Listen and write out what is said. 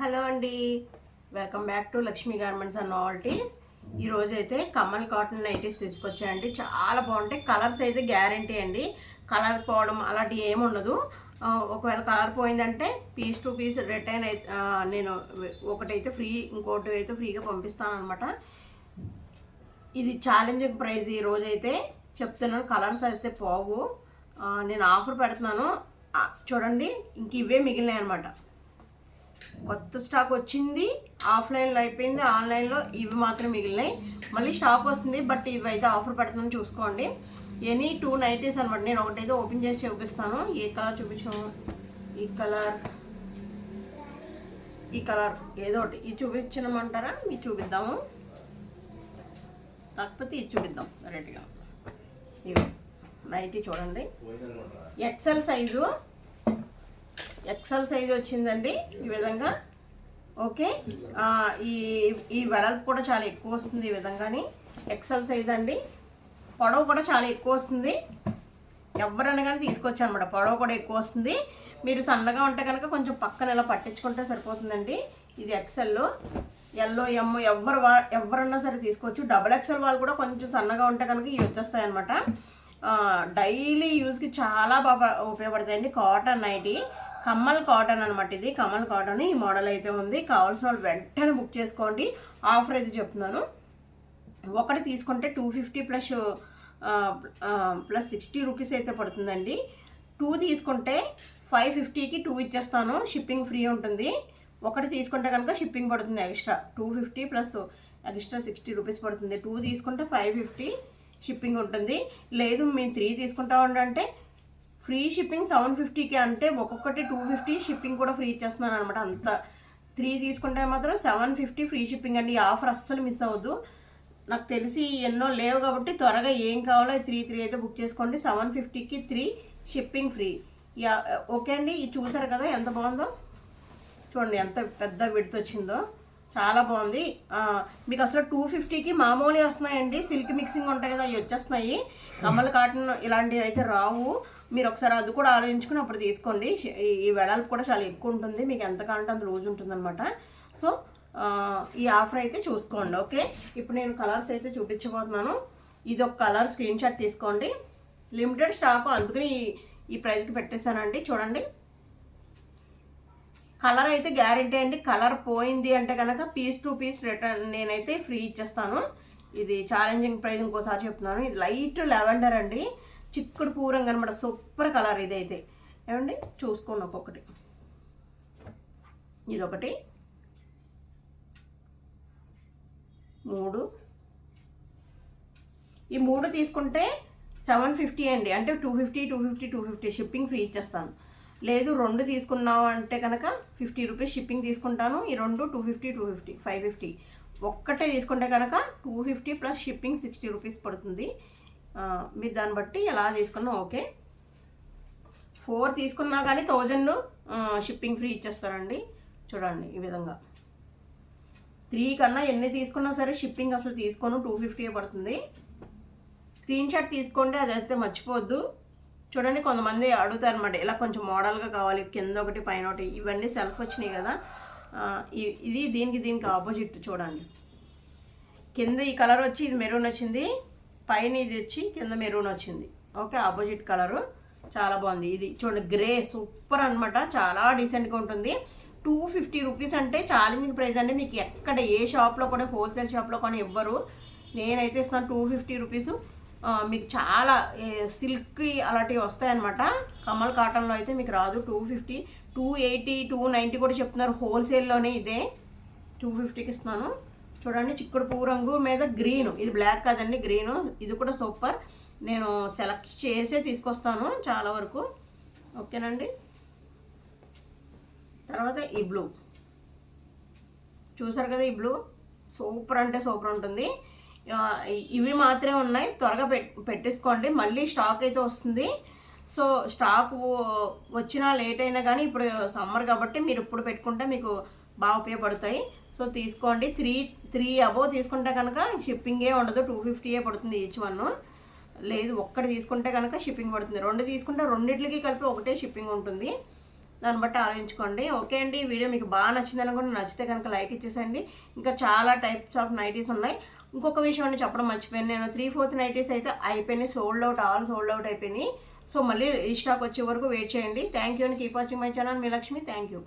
Hello అండి, welcome back to Lakshmi garments and novelties. ఈరోజు అయితే కమల్ కాటన్ నైటీస్ తీసుకొచ్చాయండి. చాలా బాగుంటాయి. కలర్స్ అయితే గ్యారంటీ అండి. కలర్ పోవడం అలాంటివి ఏమి ఉండదు. ఒకవేళ కలర్ పోయిందంటే పీస్ టు పీస్ రిటర్న్ అయితే నేను ఒకటైతే ఫ్రీ, ఇంకోటి అయితే ఫ్రీగా పంపిస్తాను అనమాట. ఇది ఛాలెంజింగ్ ప్రైస్. ఈరోజు అయితే చెప్తున్నాను, కలర్స్ అయితే పోవు. నేను ఆఫర్ పెడుతున్నాను చూడండి. ఇంక ఇవే మిగిలినాయి అనమాట. కొత్త స్టాక్ వచ్చింది, ఆఫ్లైన్లో అయిపోయింది, ఆన్లైన్లో ఇవి మాత్రం మిగిలినాయి. మళ్ళీ స్టాక్ వస్తుంది, బట్ ఇవి అయితే ఆఫర్ పెడుతున్నాను, చూసుకోండి. ఎనీ 2 నైటీస్ అనమాట. నేను ఒకటైతే ఓపెన్ చేసి చూపిస్తాను. ఏ కలర్ చూపించాము? ఈ కలర్ ఏదో ఒకటి. ఇది చూపించమంటారా? ఇది చూపిద్దాము, కాకపోతే ఇది చూపిద్దాం రెడీగా. ఇవి నైటీ చూడండి, ఎక్సెల్ సైజు వచ్చిందండి ఈ విధంగా. ఓకే, ఈ వెడల్పు కూడా చాలా ఎక్కువ వస్తుంది ఈ విధంగాని. ఎక్సెల్ సైజ్ అండి. పొడవు కూడా చాలా ఎక్కువ వస్తుంది. ఎవరైనా కానీ తీసుకోవచ్చు అనమాట. పొడవు కూడా ఎక్కువ వస్తుంది. మీరు సన్నగా ఉంటే కనుక కొంచెం పక్కన ఇలా పట్టించుకుంటే సరిపోతుందండి. ఇది ఎక్సెల్, ఎల్లో, ఎమ్ ఎవరన్నా సరే తీసుకోవచ్చు. డబుల్ ఎక్సెల్ వాళ్ళు కూడా కొంచెం సన్నగా ఉంటే కనుక ఇవి వచ్చేస్తాయి అనమాట. డైలీ యూజ్కి చాలా బాగా ఉపయోగపడతాయండి. కాటన్ నైటీ, కమ్మల్ కాటన్ అనమాట. ఇది కమ్మల్ కాటన్. ఈ మోడల్ అయితే ఉంది. కావాల్సిన వాళ్ళు వెంటనే బుక్ చేసుకోండి. ఆఫర్ అయితే చెప్తున్నాను. ఒకటి తీసుకుంటే 250 ప్లస్ 60 రూపీస్ అయితే పడుతుందండి. 2 తీసుకుంటే 550కి 2 ఇచ్చేస్తాను. షిప్పింగ్ ఫ్రీ ఉంటుంది. ఒకటి తీసుకుంటే కనుక షిప్పింగ్ పడుతుంది ఎక్స్ట్రా. 250 ప్లస్ ఎక్స్ట్రా 60 రూపీస్ పడుతుంది. 2 తీసుకుంటే 550 షిప్పింగ్ ఉంటుంది. లేదు మేము 3 తీసుకుంటామంటే ఫ్రీ షిప్పింగ్ 750కి, అంటే ఒక్కొక్కటి 250, షిప్పింగ్ కూడా ఫ్రీ ఇచ్చేస్తున్నాను అనమాట. అంత 3 తీసుకుంటే మాత్రం 750 ఫ్రీ షిప్పింగ్ అండి. ఈ ఆఫర్ అస్సలు మిస్ అవ్వద్దు. నాకు తెలిసి ఎన్నో లేవు కాబట్టి త్వరగా ఏం కావాలో 3 అయితే బుక్ చేసుకోండి. 750కి 3 షిప్పింగ్ ఫ్రీ. ఓకే అండి. ఇది చూసారు కదా ఎంత బాగుందో చూడండి, ఎంత పెద్ద విడత వచ్చిందో. చాలా బాగుంది. మీకు అసలు 250కి మామూలు వస్తున్నాయండి. సిల్క్ మిక్సింగ్ ఉంటాయి కదా, అవి వచ్చేస్తున్నాయి. కమ్మల్ కాటన్ ఇలాంటివి అయితే రావు. మీరు ఒకసారి అది కూడా ఆలోచించుకుని అప్పుడు తీసుకోండి. ఈ వెడల్పు కూడా చాలా ఎక్కువ ఉంటుంది. మీకు ఎంత కావాలంటే అంత లూజ్ ఉంటుంది అనమాట. సో ఈ ఆఫర్ అయితే చూసుకోండి. ఓకే, ఇప్పుడు నేను కలర్స్ అయితే చూపించబోతున్నాను. ఇది ఒక కలర్ స్క్రీన్ షాట్ తీసుకోండి. లిమిటెడ్ స్టాక్, అందుకని ఈ ప్రైస్కి పెట్టేశానండి. చూడండి, కలర్ అయితే గ్యారెంటీ అండి. కలర్ పోయింది అంటే కనుక పీస్ టు పీస్ రిటర్న్ నేనైతే ఫ్రీ ఇచ్చేస్తాను. ఇది ఛాలెంజింగ్ ప్రైస్ ఇంకోసారి చెప్తున్నాను. ఇది లైట్ లెవెండర్ అండి, చిక్కుడు పూరంగా అనమాట. సూపర్ కలర్ ఇదైతే. ఏమండి చూసుకోండి ఒక్కొక్కటి. ఇదొకటి, 3. ఈ 3 తీసుకుంటే 750 అండి. అంటే 250 షిప్పింగ్ ఫ్రీ ఇచ్చేస్తాను. లేదు 2 తీసుకున్నావు అంటే కనుక 50 రూపీస్ షిప్పింగ్ తీసుకుంటాను. ఈ 2 250 550. ఒక్కటే తీసుకుంటే కనుక 250 ప్లస్ షిప్పింగ్ 60 రూపీస్ పడుతుంది. మీరు దాన్ని బట్టి ఎలా తీసుకున్నా ఓకే. 4 తీసుకున్నా కానీ 1000 షిప్పింగ్ ఫ్రీ ఇచ్చేస్తానండి. చూడండి ఈ విధంగా. 3 కన్నా ఎన్ని తీసుకున్నా సరే షిప్పింగ్ అసలు తీసుకోను, 250 పడుతుంది. స్క్రీన్ షాట్ తీసుకోండి, అదైతే మర్చిపోవద్దు. చూడండి, కొంతమంది అడుగుతారు అనమాట, ఇలా కొంచెం మోడల్గా కావాలి, కింద ఒకటి పైన ఒకటి. ఇవన్నీ సెల్ఫ్ వచ్చినాయి కదా. ఇది దీనికి ఆపోజిట్. చూడండి, కింద ఈ కలర్ వచ్చి ఇది మెరూన్ వచ్చింది, పైన ఇది వచ్చి కింద మెరూన్ వచ్చింది. ఓకే, ఆపోజిట్ కలరు చాలా బాగుంది. ఇది చూడండి, గ్రే సూపర్ అనమాట. చాలా డీసెంట్గా ఉంటుంది. 250 రూపీస్ అంటే ఛాలెంజింగ్ ప్రైస్ అండి. మీకు ఎక్కడ ఏ షాప్లో కూడా, హోల్సేల్ షాప్లో కానీ ఇవ్వరు. నేనైతే ఇస్తున్నాను 250 రూపీస్. మీకు చాలా సిల్క్ అలాంటివి వస్తాయన్నమాట. కమల్ కాటన్లో అయితే మీకు రాదు. 250, 280, 290 కూడా చెప్తున్నారు హోల్సేల్లోనే. ఇదే 250కి ఇస్తున్నాను. చూడండి, చిక్కుడు పువ్వు రంగు మీద గ్రీన్. ఇది బ్లాక్ కాదండి, గ్రీను. ఇది కూడా సూపర్. నేను సెలెక్ట్ చేసే తీసుకొస్తాను చాలా వరకు. ఓకేనండి. తర్వాత ఈ బ్లూ చూసారు కదా. ఈ బ్లూ సూపర్ అంటే సూపర్ ఉంటుంది. ఇవి మాత్రమే ఉన్నాయి. త్వరగా పెట్టేసుకోండి, మళ్ళీ స్టాక్ అయితే వస్తుంది. సో స్టాక్ వచ్చినా లేట్ అయినా కానీ ఇప్పుడు సమ్మర్ కాబట్టి మీరు ఇప్పుడు పెట్టుకుంటే మీకు బాగా ఉపయోగపడతాయి. సో తీసుకోండి. 3 అబోవ్ తీసుకుంటే కనుక షిప్పింగే ఉండదు, 250 పడుతుంది ఈచ్ వన్. లేదు ఒక్కటి తీసుకుంటే కనుక షిప్పింగ్ పడుతుంది. 2 తీసుకుంటే రెండిట్లకి కలిపి ఒకటే షిప్పింగ్ ఉంటుంది. దాన్ని బట్టి ఆలోచించుకోండి. ఓకే అండి, ఈ వీడియో మీకు బాగా నచ్చింది అనుకుంటే, నచ్చితే కనుక లైక్ ఇచ్చేసండి. ఇంకా చాలా టైప్స్ ఆఫ్ నైటీస్ ఉన్నాయి. ఇంకొక విషయం అని చెప్పడం మర్చిపోయాను, నేను 3/4 నైటీస్ అయితే అయిపోయినాయి, sold out, all sold out అయిపోయినాయి. సో మళ్ళీ రీస్టాక్ వచ్చే వరకు వెయిట్ చేయండి. Thank you and keep watching my channel. Me Lakshmi. Thank you.